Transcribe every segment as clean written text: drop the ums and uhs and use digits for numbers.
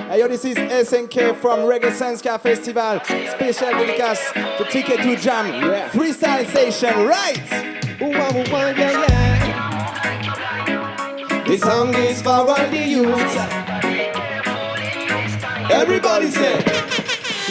Hey, yo, this is SNK from Reggae Senska Festival. Special dédicace to Ticket to Jam. Yeah. Freestyle station, right? Yeah, yeah. This song is for all the youths. Everybody say,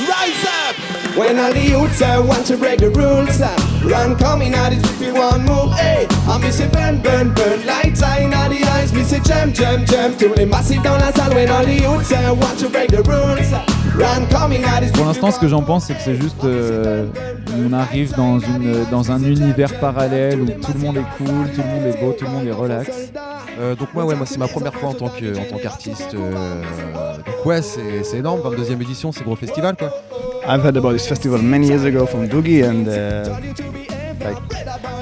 rise up! When all the youths want to break the rules, run coming out it if you want move. Hey, I miss it burn, burn, burn. Lights in the eyes, miss it jam, jam, jam. Tous les massifs dans la salle. When all the youths want to break the rules, run coming out it. Pour l'instant, ce que j'en pense, c'est que c'est juste, on arrive dans un univers parallèle où tout le monde est cool, tout le monde est beau, tout le monde est relax. Donc moi c'est ma première fois en tant qu'artiste. Donc ouais, c'est énorme. 22e édition, c'est gros festival quoi. I've heard about this festival many years ago from Doogie, and like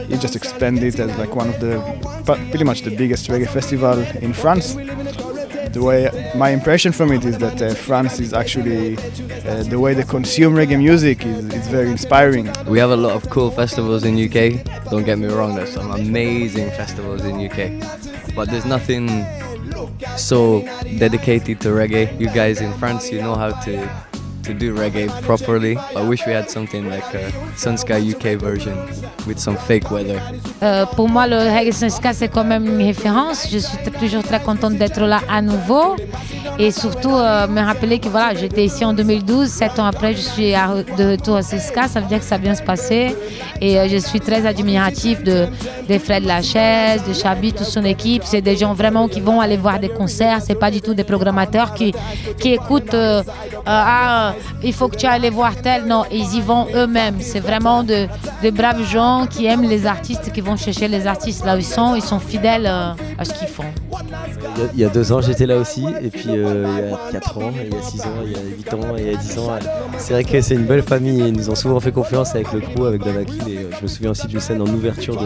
he just expanded it as like one of the pretty much the biggest reggae festival in France. The way my impression from it is that France is actually the way they consume reggae music is very inspiring. We have a lot of cool festivals in UK. Don't get me wrong, there's some amazing festivals in UK, but there's nothing so dedicated to reggae. You guys in France, you know how to do reggae properly. I wish we had something like a Sunska UK version with some fake weather. Pour moi, le Reggae Sunska, c'est quand même une référence. Je suis toujours très contente d'être là à nouveau. Et surtout, me rappeler que voilà, j'étais ici en 2012. 7 ans après, je suis de retour à Sunska. Ça veut dire que ça vient se passer. Et je suis très admiratif des Fred Lachaise, de Chabi, toute son équipe. C'est des gens vraiment qui vont aller voir des concerts. C'est pas du tout des programmateurs qui écoutent il faut que tu ailles voir tel. Non, ils y vont eux-mêmes. C'est vraiment de braves gens qui aiment les artistes, qui vont chercher les artistes là où ils sont fidèles à ce qu'ils font. Il y a 2 ans, j'étais là aussi, et puis il y a 4 ans, il y a 6 ans, il y a 8 ans, il y a 10 ans. C'est vrai que c'est une belle famille, et ils nous ont souvent fait confiance avec le crew, avec Danakil, et je me souviens aussi d'une scène en ouverture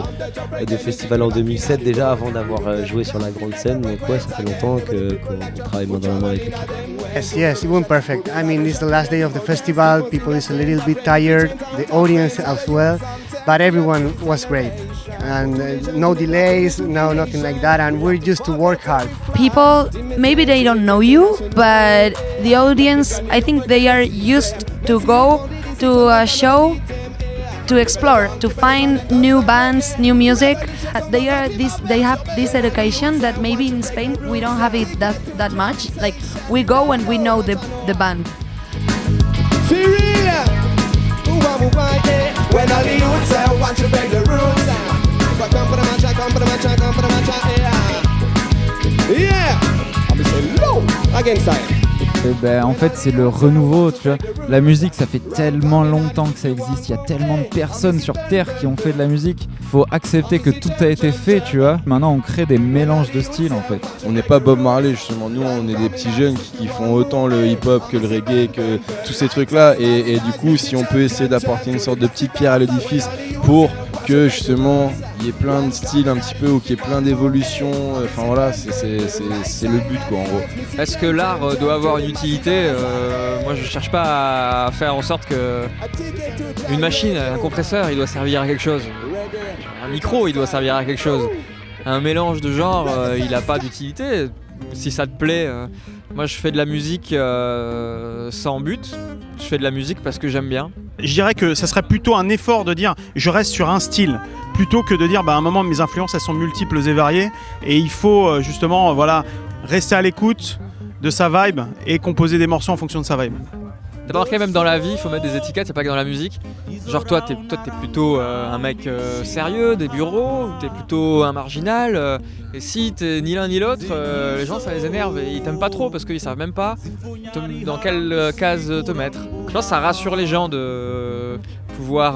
de festival en 2007, déjà avant d'avoir joué sur la grande scène. Donc ouais, ça fait longtemps qu'on travaille main dans la main avec l'équipe. Yes, it went perfect. I mean, this is the last day of the festival. People is a little bit tired, the audience as well, but everyone was great. And no delays, no nothing like that, and we're just to work hard. People, maybe they don't know you, but the audience, I think they are used to go to a show to explore, to find new bands, new music. They have this education that maybe in Spain we don't have it that much. Like we go and we know the band. When all the youths want to break the rules, come for the matcha, come for the matcha, come for the matcha, yeah. I'm gonna say low against that. En fait, c'est le renouveau, tu vois. La musique, ça fait tellement longtemps que ça existe. Il y a tellement de personnes sur Terre qui ont fait de la musique. Faut accepter que tout a été fait, tu vois. Maintenant, on crée des mélanges de styles, en fait. On n'est pas Bob Marley, justement. Nous, on est des petits jeunes qui font autant le hip-hop que le reggae, que tous ces trucs-là. Et du coup, si on peut essayer d'apporter une sorte de petite pierre à l'édifice pour que, justement, il y ait plein de styles un petit peu, ou qu'il y ait plein d'évolutions. Enfin, voilà, c'est le but, quoi, en gros. Est-ce que l'art doit avoir une utilité? Moi, je cherche pas à faire en sorte que une machine, un compresseur, il doit servir à quelque chose. Un micro, il doit servir à quelque chose. Un mélange de genres, il n'a pas d'utilité. Si ça te plaît, moi, je fais de la musique sans but. Je fais de la musique parce que j'aime bien. Je dirais que ça serait plutôt un effort de dire je reste sur un style, plutôt que de dire à un moment mes influences elles sont multiples et variées, et il faut justement rester à l'écoute de sa vibe et composer des morceaux en fonction de sa vibe. T'as remarqué, même dans la vie, il faut mettre des étiquettes, c'est pas que dans la musique. Genre toi t'es plutôt un mec sérieux, des bureaux, ou t'es plutôt un marginal. Et si t'es ni l'un ni l'autre, les gens ça les énerve et ils t'aiment pas trop parce qu'ils savent même pas dans quelle case te mettre. Je pense que ça rassure les gens de pouvoir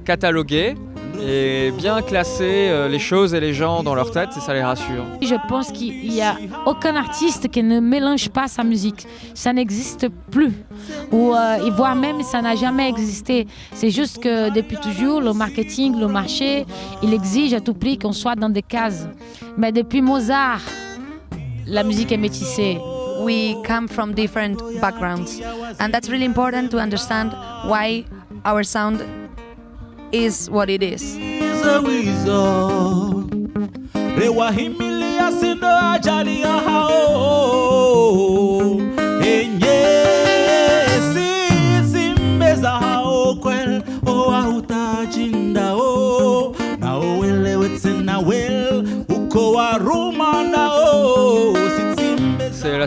cataloguer et bien classer les choses et les gens dans leur tête, et ça les rassure. Je pense qu'il n'y a aucun artiste qui ne mélange pas sa musique. Ça n'existe plus. Ou voire même ça n'a jamais existé. C'est juste que depuis toujours, le marketing, le marché, il exige à tout prix qu'on soit dans des cases. Mais depuis Mozart, la musique est métissée. We come from different backgrounds, and that's really important to understand why our sound is what it is.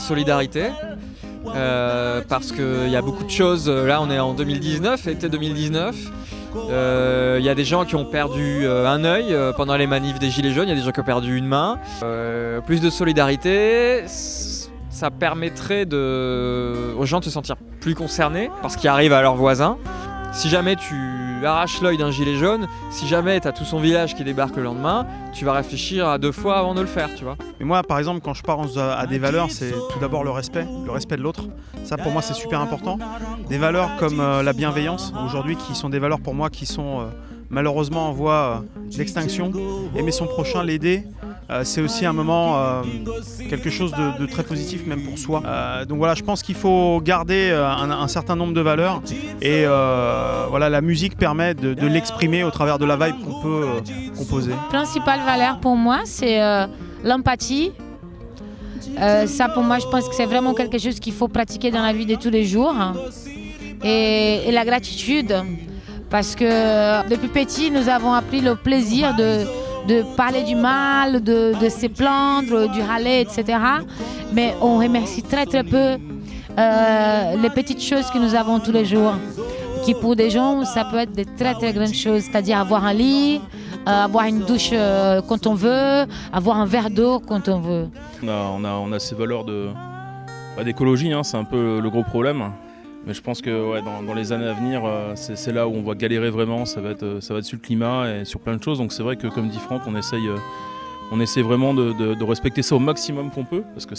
solidarité. Parce qu'il y a beaucoup de choses, là on est en 2019, été 2019, il y a des gens qui ont perdu un œil pendant les manifs des Gilets jaunes, il y a des gens qui ont perdu une main. Plus de solidarité, ça permettrait aux gens de se sentir plus concernés par ce qui arrive à leurs voisins. Si jamais tu arraches l'œil d'un gilet jaune, si jamais tu as tout son village qui débarque le lendemain, tu vas réfléchir à 2 fois avant de le faire, tu vois. Mais moi, par exemple, quand je pense à des valeurs, c'est tout d'abord le respect de l'autre. Ça, pour moi, c'est super important. Des valeurs comme la bienveillance, aujourd'hui, qui sont des valeurs pour moi qui sont malheureusement en voie d'extinction. Aimer son prochain, l'aider, c'est aussi un moment, quelque chose de très positif, même pour soi. Donc voilà, je pense qu'il faut garder un certain nombre de valeurs. Et voilà, la musique permet de l'exprimer au travers de la vibe qu'on peut composer. La principale valeur pour moi, c'est l'empathie. Ça, pour moi, je pense que c'est vraiment quelque chose qu'il faut pratiquer dans la vie de tous les jours. Et la gratitude. Parce que depuis petit, nous avons appris le plaisir de parler du mal, de se plaindre, du râler, etc. Mais on remercie très très peu les petites choses que nous avons tous les jours. Qui pour des gens, ça peut être des très très grandes choses. C'est-à-dire avoir un lit, avoir une douche quand on veut, avoir un verre d'eau quand on veut. On a ces valeurs d'écologie, hein, c'est un peu le gros problème. Mais je pense que ouais, dans les années à venir, c'est là où on va galérer vraiment, ça va être sur le climat et sur plein de choses. Donc c'est vrai que comme dit Franck, on essaye vraiment de respecter ça au maximum qu'on peut. Parce que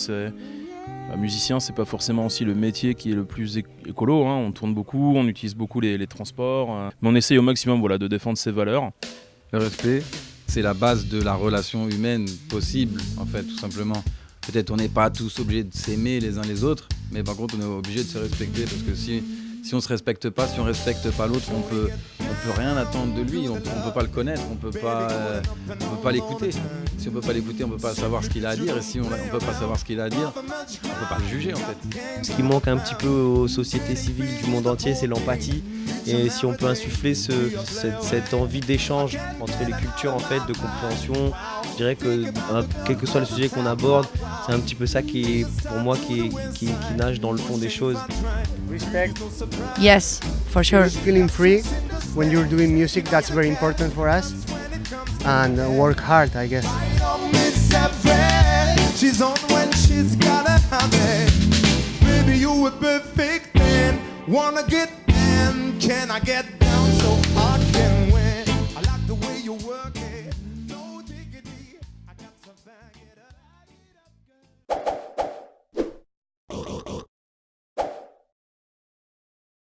musicien, c'est pas forcément aussi le métier qui est le plus écolo. Hein. On tourne beaucoup, on utilise beaucoup les transports. Mais on essaye au maximum de défendre ces valeurs. Le respect, c'est la base de la relation humaine possible, en fait, tout simplement. Peut-être on n'est pas tous obligés de s'aimer les uns les autres, mais par contre on est obligé de se respecter parce que si on se respecte pas, si on respecte pas l'autre, on peut rien attendre de lui, on peut pas le connaître, on peut pas l'écouter. Si on peut pas l'écouter, on peut pas savoir ce qu'il a à dire, et si on peut pas savoir ce qu'il a à dire, on peut pas le juger en fait. Ce qui manque un petit peu aux sociétés civiles du monde entier, c'est l'empathie. Et si on peut insuffler cette envie d'échange entre les cultures, en fait, de compréhension, je dirais que quel que soit le sujet qu'on aborde, c'est un petit peu ça qui nage dans le fond des choses. Respect. Yes, for sure. Feeling free when you're doing music, that's very important for us. And work hard, I guess. She's on when she's gotta have it. Baby, you were perfect then. Wanna get in? Can I get down so I can win? I like the way you work it.